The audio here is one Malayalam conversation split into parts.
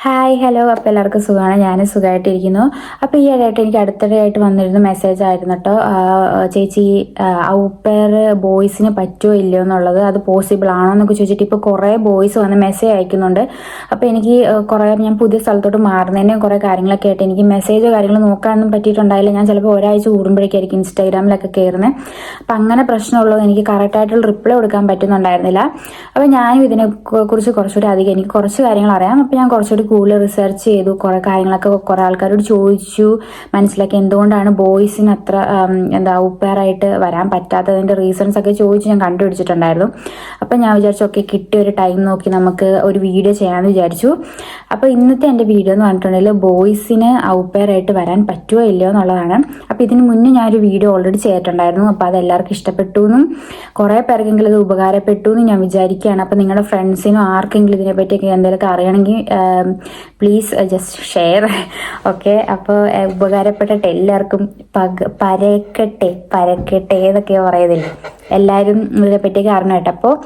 Hi hello. അപ്പോൾ എല്ലാവർക്കും സുഖമാണ്. ഞാൻ സുഖമായിട്ടിരിക്കുന്നു. അപ്പോൾ ഈ ഇടയായിട്ട് എനിക്ക് അടുത്തിടെയായിട്ട് വന്നിരുന്ന മെസ്സേജ് ആയിരുന്നു കേട്ടോ, ചേച്ചി ഔപ്പയർ ബോയ്സിന് പറ്റുമോ ഇല്ലയോ എന്നുള്ളത്, അത് പോസിബിൾ ആണോ എന്നൊക്കെ ചോദിച്ചിട്ട് ഇപ്പോൾ കുറേ ബോയ്സ് വന്ന് മെസ്സേജ് അയക്കുന്നുണ്ട്. അപ്പോൾ എനിക്ക് കുറേ, ഞാൻ പുതിയ സ്ഥലത്തോട്ട് മാറുന്നതിൻ്റെ കുറേ കാര്യങ്ങളൊക്കെ ആയിട്ട് എനിക്ക് മെസ്സേജോ കാര്യങ്ങൾ നോക്കാനൊന്നും പറ്റിയിട്ടുണ്ടായില്ല. ഞാൻ ചിലപ്പോൾ ഒരാഴ്ച കൂടുമ്പോഴേക്കായിരിക്കും ഇൻസ്റ്റാഗ്രാമിലൊക്കെ കയറുന്നത്. അപ്പം അങ്ങനെ പ്രശ്നമുള്ളത് എനിക്ക് കറക്റ്റായിട്ടുള്ള റിപ്ലൈ കൊടുക്കാൻ പറ്റുന്നുണ്ടായിരുന്നില്ല. അപ്പോൾ ഞാനും ഇതിനെക്കുറിച്ച് കുറച്ചുകൂടി അധികം, എനിക്ക് കുറച്ച് കാര്യങ്ങൾ അറിയാം. അപ്പോൾ ഞാൻ കുറച്ചുകൂടി കൂടുതൽ റിസർച്ച് ചെയ്തു, കുറേ കാര്യങ്ങളൊക്കെ കുറേ ആൾക്കാരോട് ചോദിച്ചു, മനസ്സിലാക്കി എന്തുകൊണ്ടാണ് ബോയ്സിന് അത്ര ഔപ്പയറായിട്ട് വരാൻ പറ്റാത്തതിൻ്റെ റീസൺസ് ഒക്കെ ചോദിച്ച് ഞാൻ കണ്ടുപിടിച്ചിട്ടുണ്ടായിരുന്നു. അപ്പം ഞാൻ വിചാരിച്ചു ഓക്കെ, കിട്ടിയ ഒരു ടൈം നോക്കി നമുക്ക് ഒരു വീഡിയോ ചെയ്യാമെന്ന് വിചാരിച്ചു. അപ്പോൾ ഇന്നത്തെ എൻ്റെ വീഡിയോ എന്ന് പറഞ്ഞിട്ടുണ്ടെങ്കിൽ ബോയ്സിന് ഔപ്പയറായിട്ട് വരാൻ പറ്റുമോ ഇല്ലയോ എന്നുള്ളതാണ്. അപ്പോൾ ഇതിന് മുന്നേ ഞാനൊരു വീഡിയോ ഓൾറെഡി ചെയ്തിട്ടുണ്ടായിരുന്നു. അപ്പോൾ അത് എല്ലാവർക്കും ഇഷ്ടപ്പെട്ടു എന്നും കുറേ പേർക്കെങ്കിലും ഇത് ഉപകാരപ്പെട്ടു എന്നും ഞാൻ വിചാരിക്കുകയാണ്. അപ്പോൾ നിങ്ങളുടെ ഫ്രണ്ട്സിനും ആർക്കെങ്കിലും ഇതിനെപ്പറ്റിയൊക്കെ എന്തെങ്കിലുമൊക്കെ അറിയണമെങ്കിൽ പ്ലീസ് ജസ്റ്റ് ഷെയർ. ഓക്കെ, അപ്പോൾ ഉപകാരപ്പെട്ടിട്ട് എല്ലാവർക്കും പരക്കട്ടെ ഏതൊക്കെയോ പറയുന്നില്ല, എല്ലാവരും ഇതിനെപ്പറ്റിയൊക്കെ അറിഞ്ഞു കേട്ടോ. അപ്പോൾ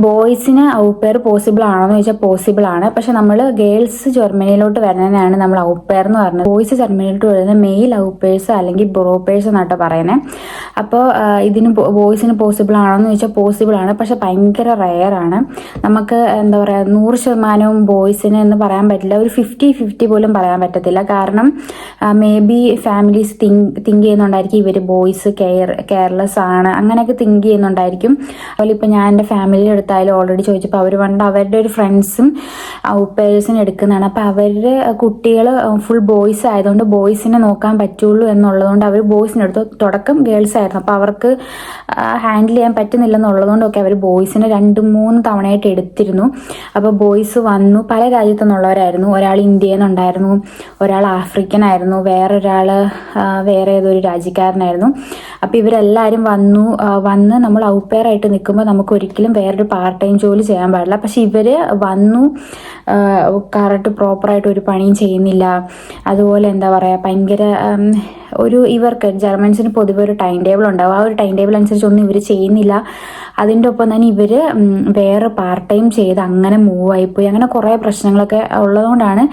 ബോയ്സിന് ഔപ്പയർ പോസിബിൾ ആണോ എന്ന് ചോദിച്ചാൽ പോസിബിൾ ആണ്. പക്ഷെ നമ്മൾ ഗേൾസ് ജർമ്മനിയിലോട്ട് വരുന്നതിനാണ് നമ്മൾ ഔപ്പയർ എന്ന് പറയുന്നത്. ബോയ്സ് ജർമ്മനിയിലോട്ട് വരുന്നത് മെയിൽ ഔപ്പേഴ്സ് അല്ലെങ്കിൽ ബ്രോപ്പേഴ്സ് എന്നാട്ടോ പറയുന്നത്. അപ്പോൾ ഇതിന് ബോയ്സിന് പോസിബിൾ ആണോ എന്ന് ചോദിച്ചാൽ പോസിബിൾ ആണ്, പക്ഷെ ഭയങ്കര റെയർ ആണ്. നമുക്ക് എന്താ പറയുക, 100% ബോയ്സിന് എന്ന് പറയാൻ പറ്റില്ല, ഒരു 50-50 പോലും പറയാൻ പറ്റത്തില്ല. കാരണം മേ ബി ഫാമിലീസ് തിങ്ക് ചെയ്യുന്നുണ്ടായിരിക്കും ഇവർ ബോയ്സ് കെയർലെസ് ആണ്, അങ്ങനെയൊക്കെ തിങ്ക് ചെയ്യുന്നുണ്ടായിരിക്കും. അതുപോലെ ഇപ്പം ഞാൻ എൻ്റെ ഫാമിലിയുടെ അടുത്തായാലും ഓൾറെഡി ചോദിച്ചപ്പോൾ അവർ പണ്ട് അവരുടെ ഒരു ഫ്രണ്ട്സും ഔപ്പേഴ്സിന് എടുക്കുന്നതാണ്. അപ്പോൾ അവരുടെ കുട്ടികൾ ഫുൾ ബോയ്സ് ആയതുകൊണ്ട് ബോയ്സിനെ നോക്കാൻ പറ്റുള്ളൂ എന്നുള്ളതുകൊണ്ട് അവർ ബോയ്സിനെടുത്ത്, തുടക്കം ഗേൾസ് ആയിരുന്നു. അപ്പോൾ അവർക്ക് ഹാൻഡിൽ ചെയ്യാൻ പറ്റുന്നില്ലെന്നുള്ളതുകൊണ്ടൊക്കെ അവർ ബോയ്സിനെ 2-3 തവണയായിട്ട് എടുത്തിരുന്നു. അപ്പോൾ ബോയ്സ് വന്നു, പല രാജ്യത്തു നിന്നുള്ളവരായിരുന്നു. ഒരാൾ ഇന്ത്യയിൽ നിന്നുണ്ടായിരുന്നു, ഒരാൾ ആഫ്രിക്കൻ ആയിരുന്നു, വേറൊരാൾ വേറെ ഏതൊരു രാജ്യക്കാരനായിരുന്നു. അപ്പോൾ ഇവരെല്ലാവരും വന്ന് നമ്മൾ ഔപ്പയറായിട്ട് നിൽക്കുമ്പോൾ നമുക്ക് ഒരിക്കലും വേറൊരു പാർട്ട് ടൈം ജോലി ചെയ്യാൻ പാടില്ല. പക്ഷെ ഇവർ വന്നു കറക്റ്റ് പ്രോപ്പറായിട്ട് ഒരു പണിയും ചെയ്യുന്നില്ല. അതുപോലെ എന്താ പറയുക, ഭയങ്കര ഇവർക്ക് ജർമ്മൻസിന് പൊതുവെ ഒരു ടൈം ടേബിൾ ഉണ്ടാവും. ആ ഒരു ടൈം ടേബിൾ അനുസരിച്ചൊന്നും ഇവർ ചെയ്യുന്നില്ല. അതിൻ്റെ ഒപ്പം തന്നെ ഇവർ വേറെ പാർട്ട് ടൈം ചെയ്ത് അങ്ങനെ മൂവ് ആയിപ്പോയി. അങ്ങനെ കുറേ പ്രശ്നങ്ങളൊക്കെ ഉള്ളതുകൊണ്ടാണ്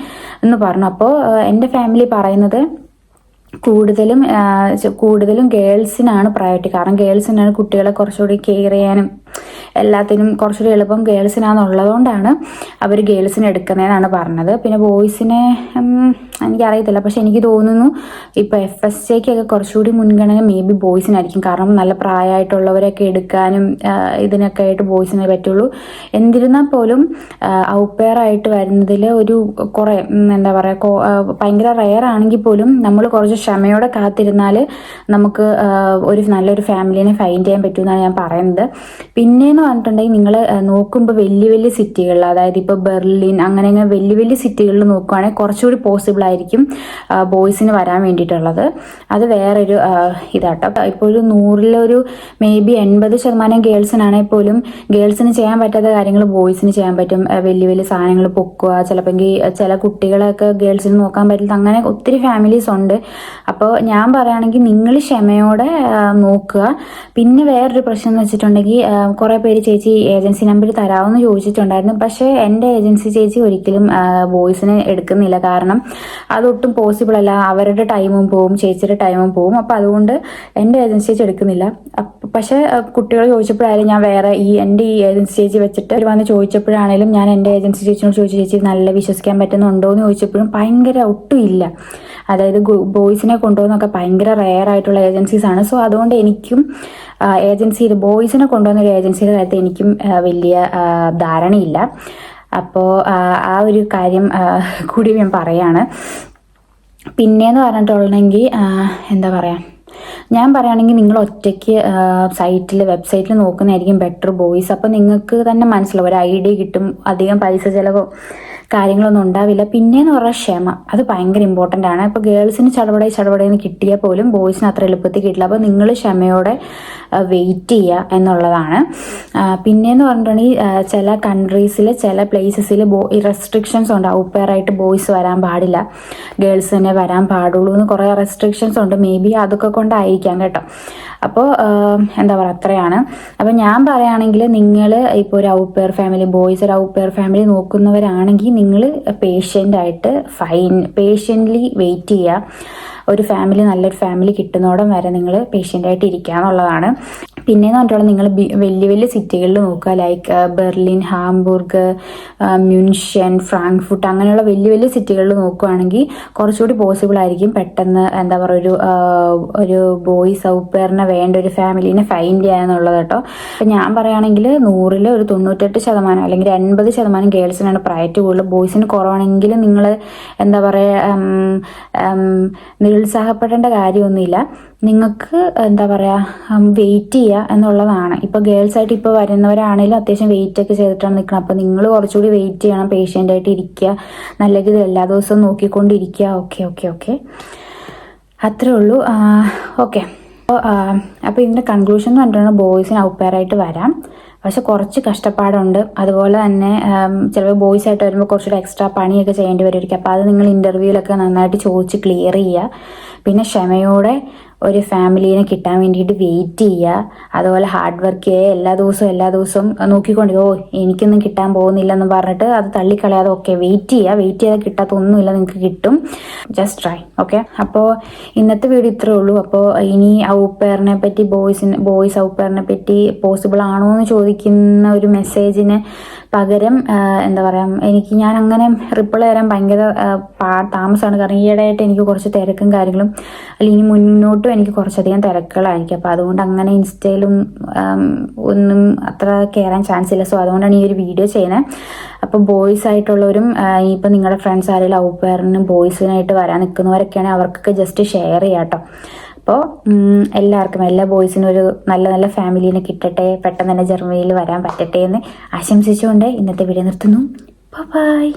എന്ന് പറഞ്ഞു. അപ്പോൾ എൻ്റെ ഫാമിലി പറയുന്നത് കൂടുതലും ഗേൾസിനാണ് പ്രയോറിറ്റി. കാരണം ഗേൾസിനാണ് കുട്ടികളെ കുറച്ചുകൂടി കെയർ ചെയ്യാനും എല്ലാത്തിനും കുറച്ചുകൂടി എളുപ്പം ഗേൾസിനാണെന്നുള്ളതുകൊണ്ടാണ് അവർ ഗേൾസിനെ എടുക്കുന്നതെന്നാണ് പറഞ്ഞത്. പിന്നെ ബോയ്സിനെ എനിക്കറിയത്തില്ല, പക്ഷെ എനിക്ക് തോന്നുന്നു ഇപ്പോൾ FSJക്കൊക്കെ കുറച്ചുകൂടി മുൻഗണന മേ ബി ബോയ്സിനായിരിക്കും. കാരണം നല്ല പ്രായമായിട്ടുള്ളവരൊക്കെ എടുക്കാനും ഇതിനൊക്കെ ആയിട്ട് ബോയ്സിനെ പറ്റുള്ളൂ. എന്നിരുന്നാൽ പോലും ഔപ്പയറായിട്ട് വരുന്നതിൽ ഒരു കുറേ എന്താ പറയുക, ഭയങ്കര റെയർ ആണെങ്കിൽ പോലും നമ്മൾ കുറച്ച് ക്ഷമയോടെ കാത്തിരുന്നാൽ നമുക്ക് ഒരു നല്ലൊരു ഫാമിലിനെ ഫൈൻഡ് ചെയ്യാൻ പറ്റുമെന്നാണ് ഞാൻ പറയുന്നത്. പിന്നെയെന്ന് പറഞ്ഞിട്ടുണ്ടെങ്കിൽ നിങ്ങൾ നോക്കുമ്പോൾ വലിയ സിറ്റികളിൽ, അതായത് ഇപ്പോൾ ബെർലിൻ അങ്ങനെ വലിയ സിറ്റികളിൽ നോക്കുവാണെങ്കിൽ കുറച്ചുകൂടി പോസിബിൾ ആയിരിക്കും ബോയ്സിന് വരാൻ വേണ്ടിയിട്ടുള്ളത്. അത് വേറൊരു ഇതാട്ടോ. ഇപ്പോൾ ഒരു 100-ലൊരു മേ ബി 80% ഗേൾസിനാണെങ്കിൽ പോലും ഗേൾസിന് ചെയ്യാൻ പറ്റാത്ത കാര്യങ്ങൾ ബോയ്സിന് ചെയ്യാൻ പറ്റും. വലിയ സാധനങ്ങൾ പൊക്കുക, ചിലപ്പോൾ ചില കുട്ടികളെയൊക്കെ ഗേൾസിന് നോക്കാൻ പറ്റില്ല. അങ്ങനെ ഒത്തിരി ഫാമിലീസ് ഉണ്ട്. അപ്പോൾ ഞാൻ പറയുകയാണെങ്കിൽ നിങ്ങൾ ക്ഷമയോടെ നോക്കുക. പിന്നെ വേറൊരു പ്രശ്നം എന്ന് വെച്ചിട്ടുണ്ടെങ്കിൽ കുറേ പേര് ചേച്ചി ഏജൻസി നമ്പർ തരാമെന്ന് ചോദിച്ചിട്ടുണ്ടായിരുന്നു. പക്ഷേ എൻ്റെ ഏജൻസി ചേച്ചി ഒരിക്കലും ബോയ്സിനെ എടുക്കുന്നില്ല. കാരണം അതൊട്ടും പോസിബിൾ അല്ല. അവരുടെ ടൈമും പോവും, ചേച്ചിയുടെ ടൈമും പോവും. അപ്പോൾ അതുകൊണ്ട് എൻ്റെ ഏജൻസി ചേച്ചി എടുക്കുന്നില്ല. പക്ഷേ കുട്ടികൾ ചോദിച്ചപ്പോഴായാലും ഞാൻ വേറെ എൻ്റെ ഈ ഏജൻസി ചേച്ചി വെച്ചിട്ട് ഒരു വന്ന് ചോദിച്ചപ്പോഴാണെങ്കിലും ഞാൻ എൻ്റെ ഏജൻസി ചേച്ചിയോട് ചോദിച്ചു, ചേച്ചി നല്ല വിശ്വസിക്കാൻ പറ്റുന്നുണ്ടോ എന്ന് ചോദിച്ചപ്പോഴും ഭയങ്കര ഒട്ടും ഇല്ല. അതായത് ബോയ്സിനെ കൊണ്ടുപോകുന്നൊക്കെ ഭയങ്കര റെയർ ആയിട്ടുള്ള ഏജൻസീസാണ്. സോ അതുകൊണ്ട് എനിക്കും ഏജൻസിയിൽ ബോയ്സിനെ കൊണ്ടുവന്ന ഒരു ഏജൻസിയുടെ കാര്യത്തിൽ എനിക്കും വലിയ ധാരണയില്ല. അപ്പോൾ ആ ഒരു കാര്യം കൂടി ഞാൻ പറയാണ്. പിന്നെയെന്ന് പറഞ്ഞിട്ടുണ്ടെങ്കിൽ എന്താ പറയുക, ഞാൻ പറയുകയാണെങ്കിൽ നിങ്ങൾ ഒറ്റയ്ക്ക് വെബ്സൈറ്റിൽ നോക്കുന്നതായിരിക്കും ബെറ്റർ ബോയ്സ്. അപ്പോൾ നിങ്ങൾക്ക് തന്നെ മനസ്സിലാവും, ഒരു ഐഡിയ കിട്ടും, അധികം പൈസ ചിലവോ കാര്യങ്ങളൊന്നും ഉണ്ടാവില്ല. പിന്നെയെന്ന് പറഞ്ഞാൽ ക്ഷമ, അത് ഭയങ്കര ഇമ്പോർട്ടൻ്റ് ആണ്. ഇപ്പോൾ ഗേൾസിന് ചടപടയെന്ന് കിട്ടിയാൽ പോലും ബോയ്സിന് അത്ര എളുപ്പത്തിൽ കിട്ടില്ല. അപ്പോൾ നിങ്ങൾ ക്ഷമയോടെ വെയിറ്റ് ചെയ്യുക എന്നുള്ളതാണ്. പിന്നെയെന്ന് പറഞ്ഞിട്ടുണ്ടെങ്കിൽ ചില കൺട്രീസിൽ ചില പ്ലേസസിൽ റെസ്ട്രിക്ഷൻസ് ഉണ്ട്. ഔപ്പയറായിട്ട് ബോയ്സ് വരാൻ പാടില്ല, ഗേൾസ് തന്നെ വരാൻ പാടുള്ളൂ എന്ന് കുറേ റെസ്ട്രിക്ഷൻസ് ഉണ്ട്. മേ ബി അതൊക്കെ കൊണ്ടായിരിക്കാം കേട്ടോ. അപ്പോൾ എന്താ പറയുക അത്രയാണ്. അപ്പോൾ ഞാൻ പറയുകയാണെങ്കിൽ നിങ്ങൾ ഇപ്പോൾ ഒരു ഔട്ട് പെയർ ഫാമിലി, ബോയ്സ് ഒരു ഔട്ട് പെയർ ഫാമിലി നോക്കുന്നവരാണെങ്കിൽ നിങ്ങൾ പേഷ്യൻ്റ്ലി വെയിറ്റ് ചെയ്യുക. ഒരു ഫാമിലി, നല്ലൊരു ഫാമിലി കിട്ടുന്നോടം വരെ നിങ്ങൾ പേഷ്യൻ്റായിട്ട് ഇരിക്കുക എന്നുള്ളതാണ്. പിന്നെയെന്ന് പറഞ്ഞിട്ടുള്ള നിങ്ങൾ വലിയ വലിയ സിറ്റികളിൽ നോക്കുക, ലൈക്ക് ബെർലിൻ, ഹാംബൂർഗ്, മ്യൂൺഷൻ, ഫ്രാങ്ക്ഫുട്ട്, അങ്ങനെയുള്ള വലിയ വലിയ സിറ്റികളിൽ നോക്കുകയാണെങ്കിൽ കുറച്ചുകൂടി പോസിബിൾ ആയിരിക്കും പെട്ടെന്ന് എന്താ പറയുക ഒരു ബോയ്സ് ഔട്ട് പെയറിനെ വേണ്ട ഒരു ഫാമിലീനെ ഫൈൻഡ് ചെയ്യുക എന്നുള്ളത് കേട്ടോ. അപ്പം ഞാൻ പറയുകയാണെങ്കിൽ 100-ൽ ഒരു 98% അല്ലെങ്കിൽ 80% ഗേൾസിനാണ് പ്രയോറിറ്റി കൂടുതൽ. ബോയ്സിന് കുറവാണെങ്കിൽ നിങ്ങൾ എന്താ പറയുക നിരുത്സാഹപ്പെടേണ്ട കാര്യമൊന്നുമില്ല. നിങ്ങൾക്ക് എന്താ പറയുക വെയിറ്റ് ചെയ്യുക എന്നുള്ളതാണ്. ഇപ്പോൾ ഗേൾസായിട്ട് ഇപ്പോൾ വരുന്നവരാണെങ്കിലും അത്യാവശ്യം വെയിറ്റ് ഒക്കെ ചെയ്തിട്ടാണ് നിൽക്കുന്നത്. അപ്പോൾ നിങ്ങൾ കുറച്ചുകൂടി വെയിറ്റ് ചെയ്യണം, പേഷ്യൻ്റായിട്ട് ഇരിക്കുക, നല്ല രീതിയിൽ എല്ലാ ദിവസവും നോക്കിക്കൊണ്ടിരിക്കുക. ഓക്കെ അത്രേ ഉള്ളൂ. ഓക്കെ, അപ്പോൾ ഇതിൻ്റെ കൺക്ലൂഷൻ എന്ന് പറഞ്ഞിട്ടുണ്ടെങ്കിൽ ബോയ്സിന് ഔട്ട് പെയർ ആയിട്ട് വരാം, പക്ഷെ കുറച്ച് കഷ്ടപ്പാടുണ്ട്. അതുപോലെ തന്നെ ചിലപ്പോൾ ബോയ്സ് ആയിട്ട് വരുമ്പോൾ കുറച്ചുകൂടെ എക്സ്ട്രാ പണിയൊക്കെ ചെയ്യേണ്ടി വരുമായിരിക്കും. അപ്പോൾ അത് നിങ്ങൾ ഇൻ്റർവ്യൂവിലൊക്കെ നന്നായിട്ട് ചോദിച്ച് ക്ലിയർ ചെയ്യുക. പിന്നെ ക്ഷമയോടെ ഒരു ഫാമിലീനെ കിട്ടാൻ വേണ്ടിയിട്ട് വെയിറ്റ് ചെയ്യുക. അതുപോലെ ഹാർഡ് വർക്ക് ചെയ്യുക. എല്ലാ ദിവസവും നോക്കിക്കൊണ്ടിരിക്കുക. എനിക്കൊന്നും കിട്ടാൻ പോകുന്നില്ലെന്ന് പറഞ്ഞിട്ട് അത് തള്ളിക്കളയാതെ വെയിറ്റ് ചെയ്താൽ കിട്ടാത്തൊന്നുമില്ല, നിങ്ങൾക്ക് കിട്ടും. Just try. ഓക്കെ, അപ്പോൾ ഇന്നത്തെ വീഡിയോ ഇത്രേ ഉള്ളൂ. അപ്പോൾ ഇനി ഔട്ട് പെയറിനെ പറ്റി, ബോയ്സ് ഔട്ട് പെയറിനെ പറ്റി പോസിബിൾ ആണോ എന്ന് ചോദിക്കുന്ന ഒരു മെസ്സേജിന് പകരം എന്താ പറയുക, ഞാൻ അങ്ങനെ റിപ്ലൈ തരാൻ ഭയങ്കര താമസമാണ്. കാരണം ഈയിടെയായിട്ട് എനിക്ക് കുറച്ച് തിരക്കും കാര്യങ്ങളും, അല്ലെങ്കിൽ ഇനി മുന്നോട്ടും എനിക്ക് കുറച്ചധികം തിരക്കുകളായിരിക്കും. അപ്പോൾ അതുകൊണ്ട് അങ്ങനെ ഇൻസ്റ്റയിലും ഒന്നും അത്ര കയറാൻ ചാൻസ് ഇല്ല. സോ അതുകൊണ്ടാണ് ഈ ഒരു വീഡിയോ ചെയ്യുന്നത്. അപ്പോൾ ബോയ്സ് ആയിട്ടുള്ളവരും ഇപ്പം നിങ്ങളുടെ ഫ്രണ്ട്സ് ആരെങ്കിലും ഔട്ട് പെയറിനും ബോയ്സിനായിട്ട് വരാൻ നിൽക്കുന്നവരൊക്കെയാണെങ്കിൽ അവർക്കൊക്കെ ജസ്റ്റ് ഷെയർ ചെയ്യാം കേട്ടോ. അപ്പോൾ എല്ലാവർക്കും, എല്ലാ ബോയ്സിനും ഒരു നല്ല നല്ല ഫാമിലീനെ കിട്ടട്ടെ, പെട്ടെന്ന് തന്നെ ജർമ്മനിയിൽ വരാൻ പറ്റട്ടെ എന്ന് ആശംസിച്ചുകൊണ്ട് ഇന്നത്തെ വീഡിയോ നിർത്തുന്നു. ബൈ.